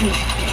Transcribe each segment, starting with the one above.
Kroi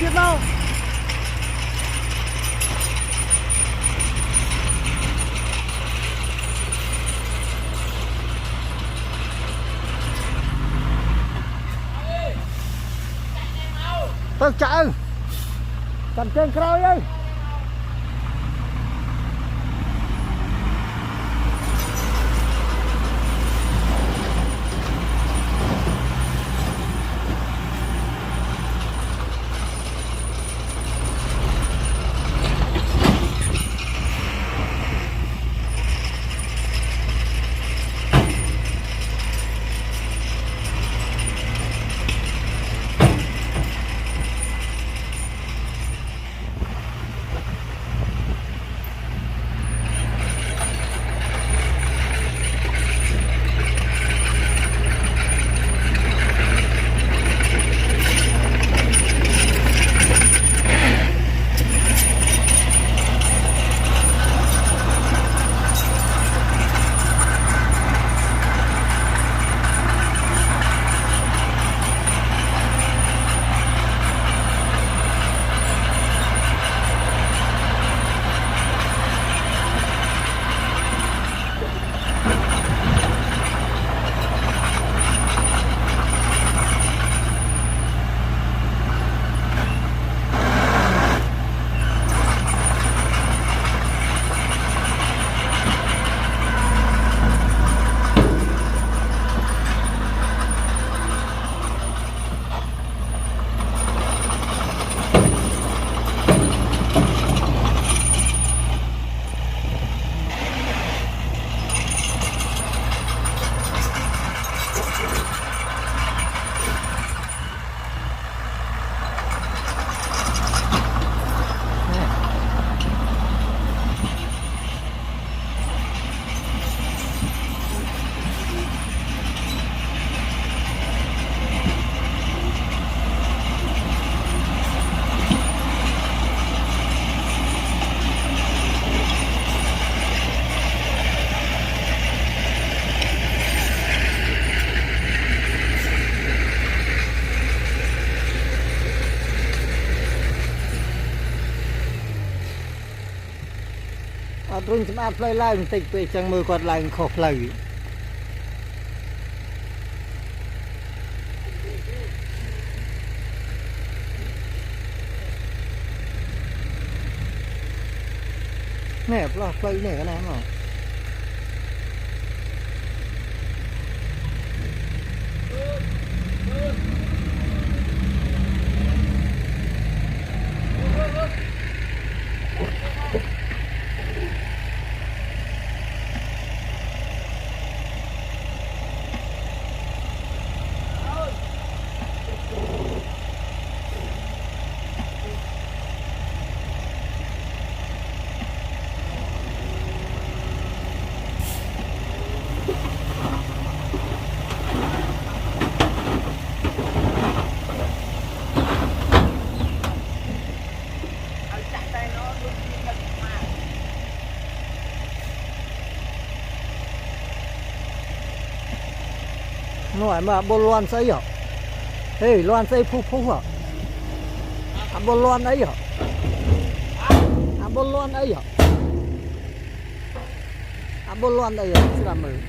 ទៀតមកទៅចាក់ចាំជើងក្រោយហើយรุนสมาร์ทเลยไล่ติดไปจังมือกดไล่ขบเลยเนี่ยปลอกเลยเนี่ยก็ได้หรอ nói mà bồn loan xây hả? Ê, loan xây phúc phúc hả? À, bồn loan ấy hả? À, bồn loan ấy hả? À, bồn loan ấy hả? Sẽ làm mừng.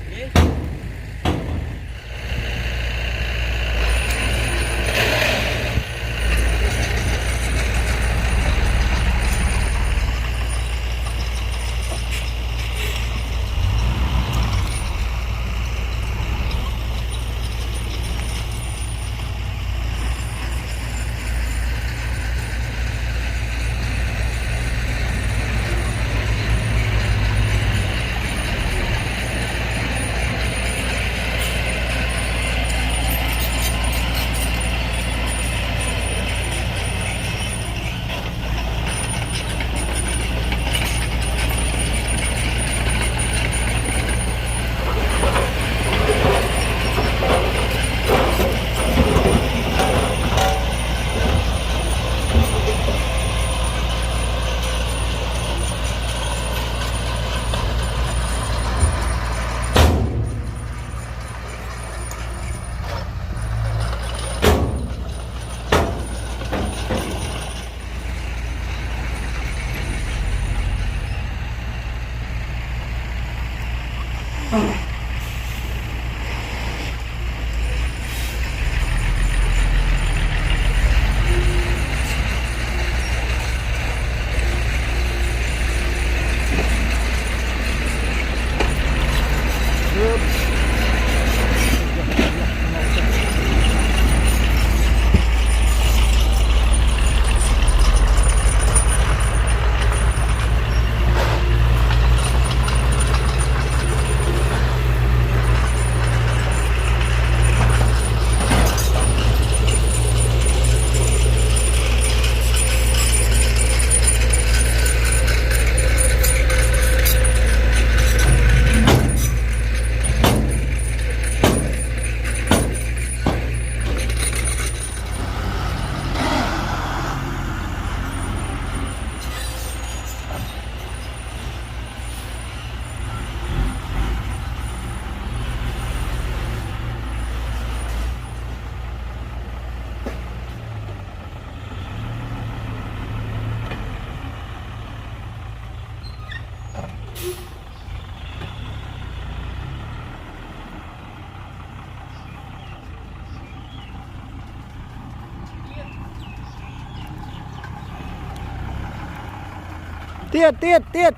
Tiết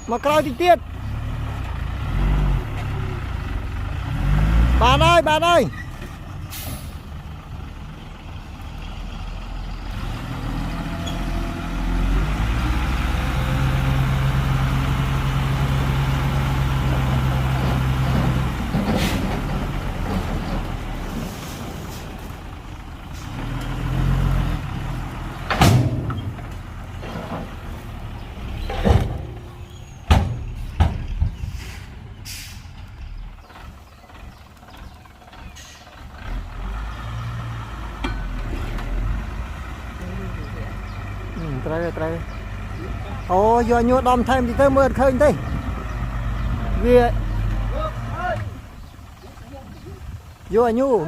mà coi thì tiết bạn ơi trời ô giờ nhua đom thêm thì tới mưa khơi thế vì giờ nhu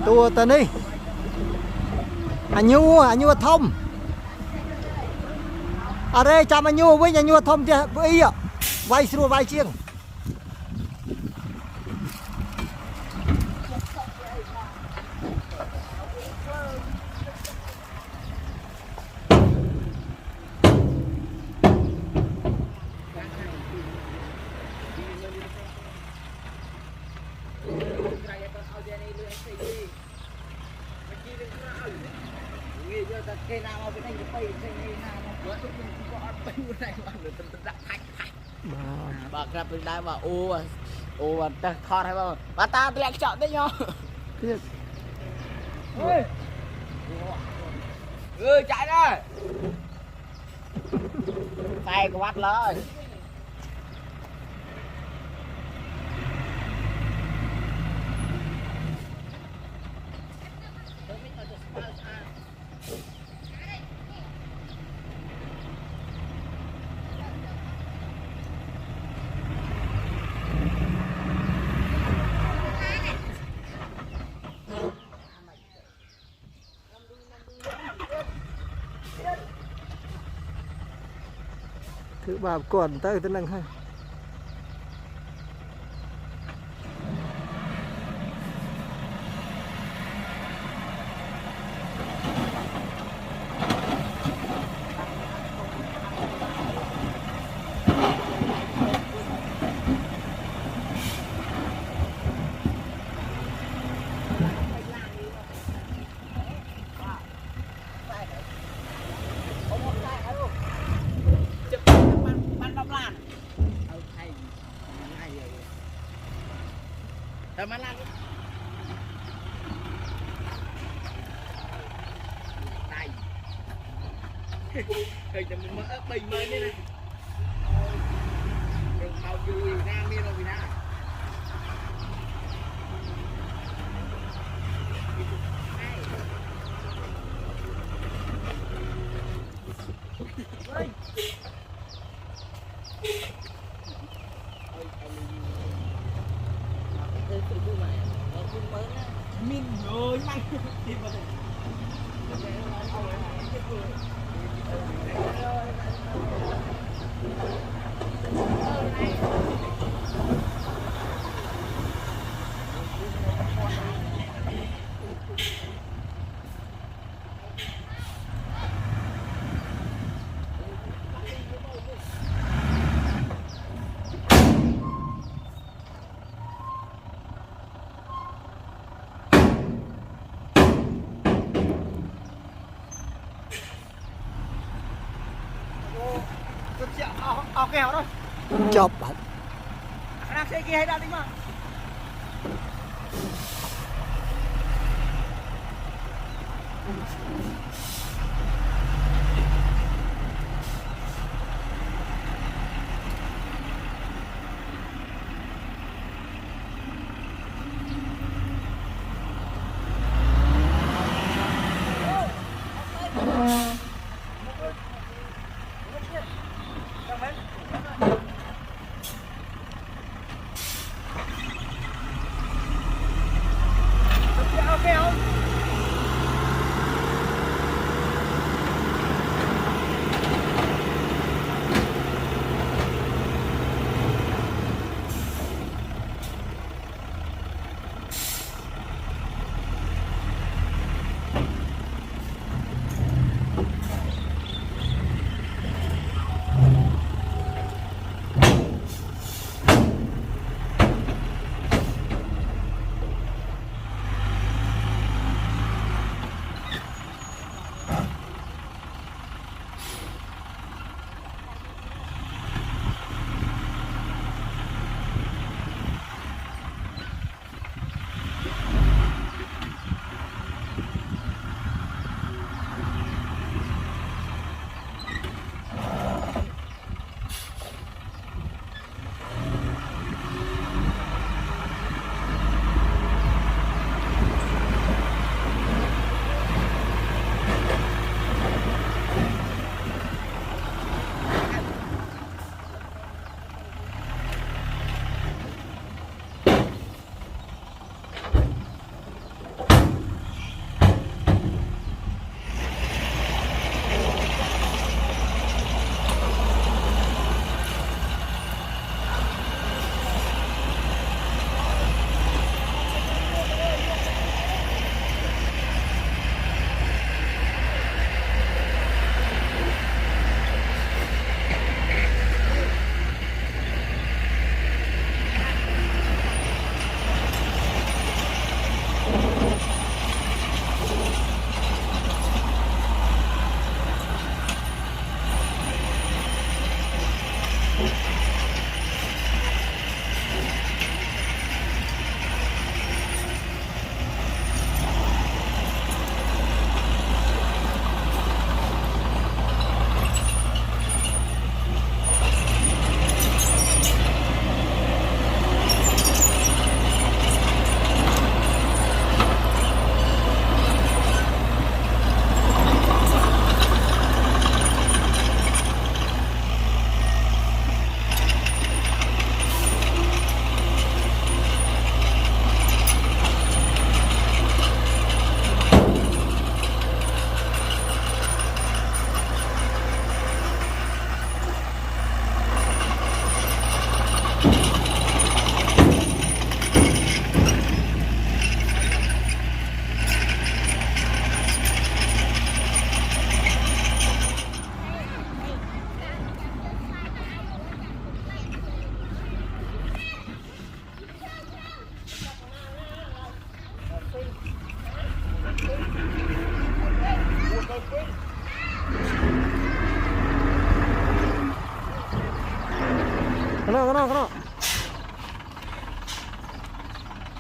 tua tên đi anh nhu thông ở đây chăm anh nhu với nhà nhu thông thì với ạ vay xua vay chiêng bà gặp bên đây mà ô ta thọt hay không bà ta lẹ chọn đấy nhau chạy đây tay của bắt lên thứ ba còn tới tới nâng hay Tama lang. Đây. Rồi cho mình mở bình mới đi này. Đừng bao vui ra miên rồi ra. Min rồi mày thì mà oke rồi. chọc bạn Đang xe kia hay đang tính mà.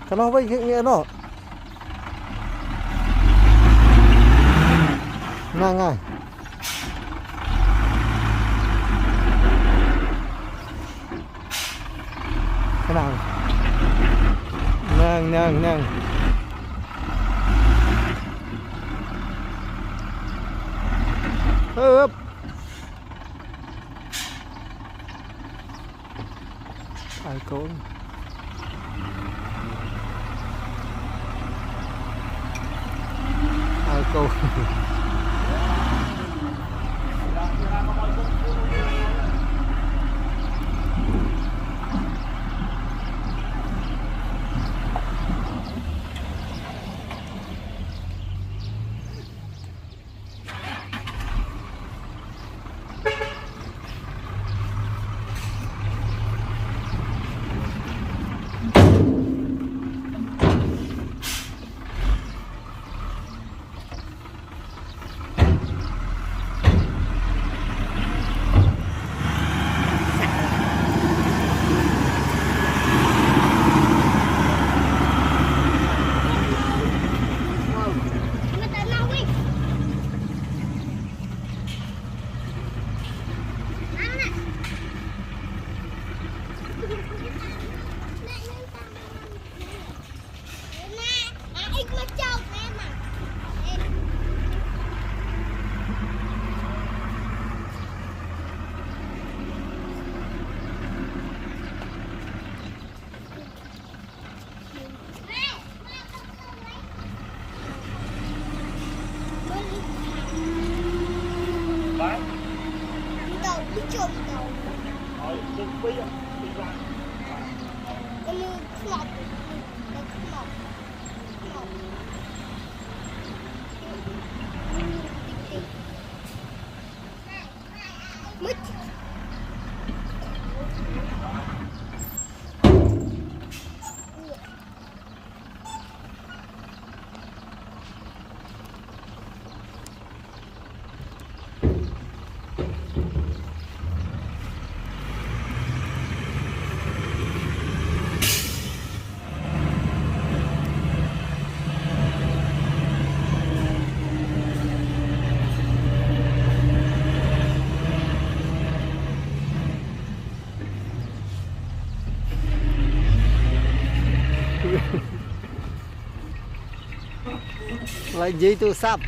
Kenapa ini no? Ngang ngay. Cái nào? Ngang. Hớp. Ai cố. Ai cố. Lại dây tu sắp.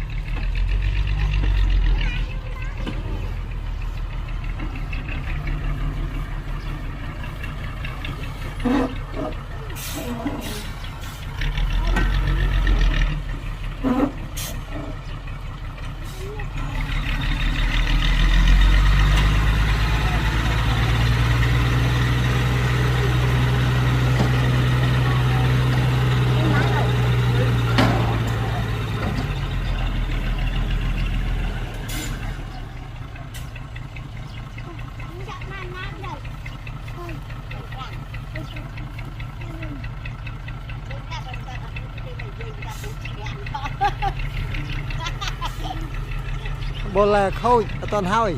Bol là khôi toàn hôi.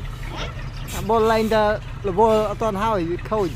Bol lên là bol toàn hôi khôi.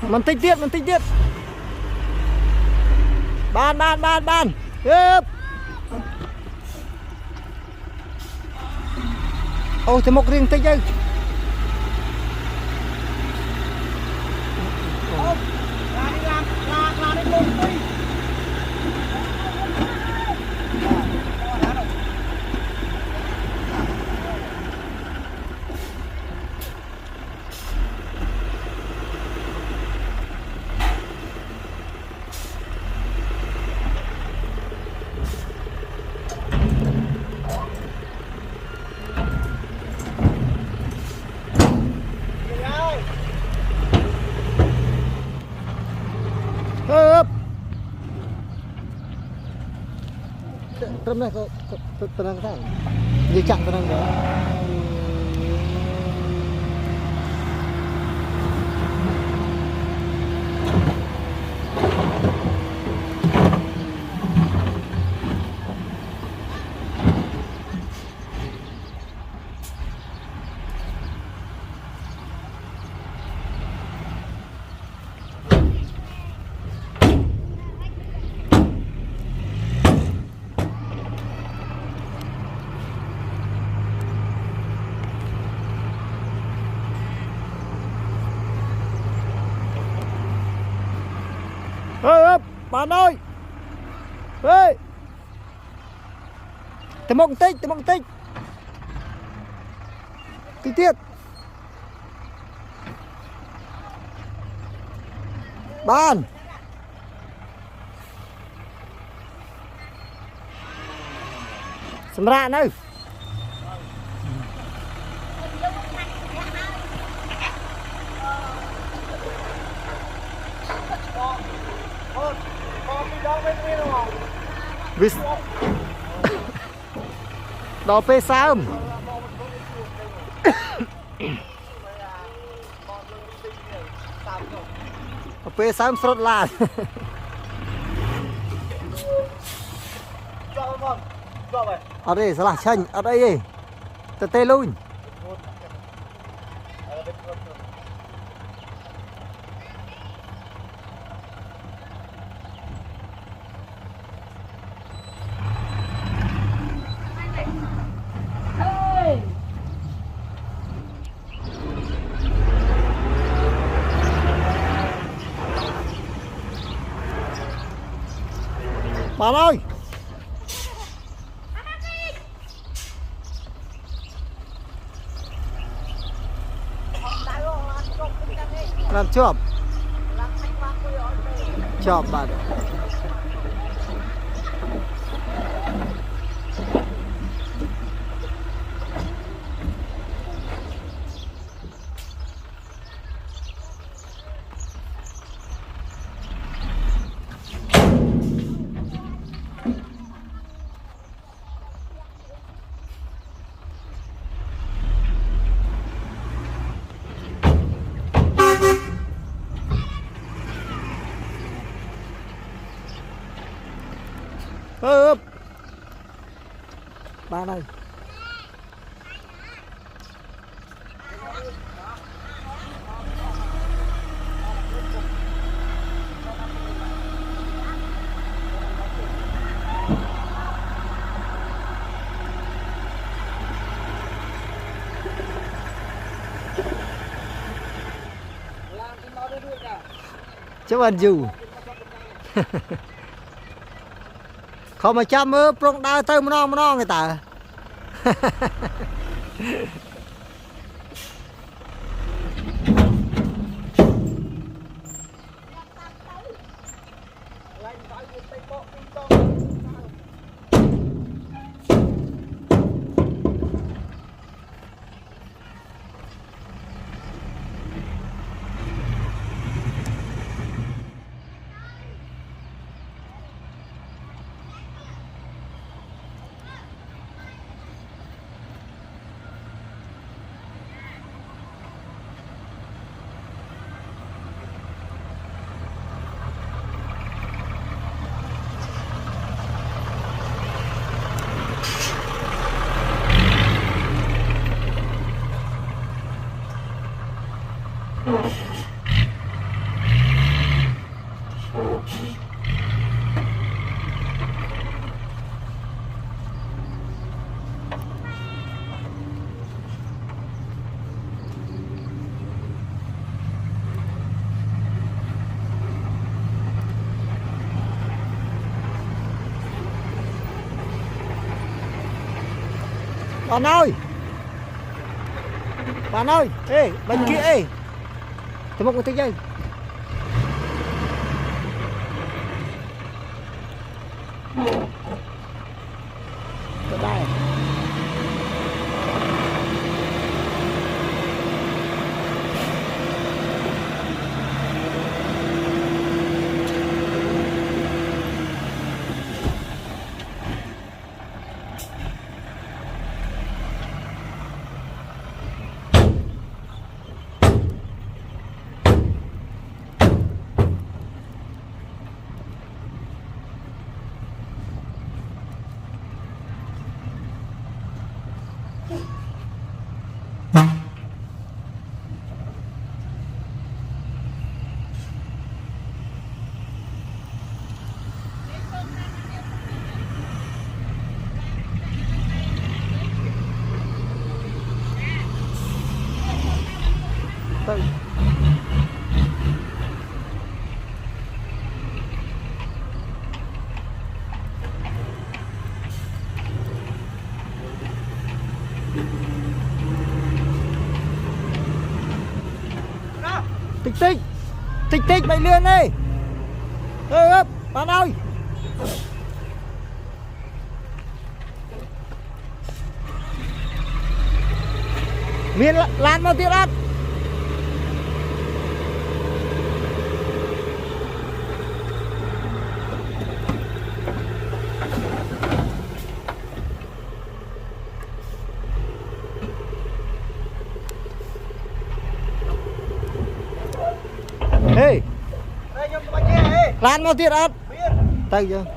Mình tích tiết. Ban. Tiếp. Ôi thì một riêng tích chứ. Làm đi luôn đi. Trâm này có tenang kan? Dia cak tenang dah. Bạn ơi. Ê. Tìm một tích. Tích tiết. Bạn. Sầm rạ nữa. Vis đó phê sớm phê sớm sốt là ở đây sẽ là chanh ở đây đi từ tê luôn bạn ơi. Làm chộp bạn. Bạn ơi. chứ bạn dù không mà chăm mơ prong đau tới mà nó người ta bạn ơi ê bên kia ê tôi một cái dây cái đây tới tích tích mày liền đi ê bạn ơi miền lan mau tiếp ăn ê lan mau tiếp ăn tay chưa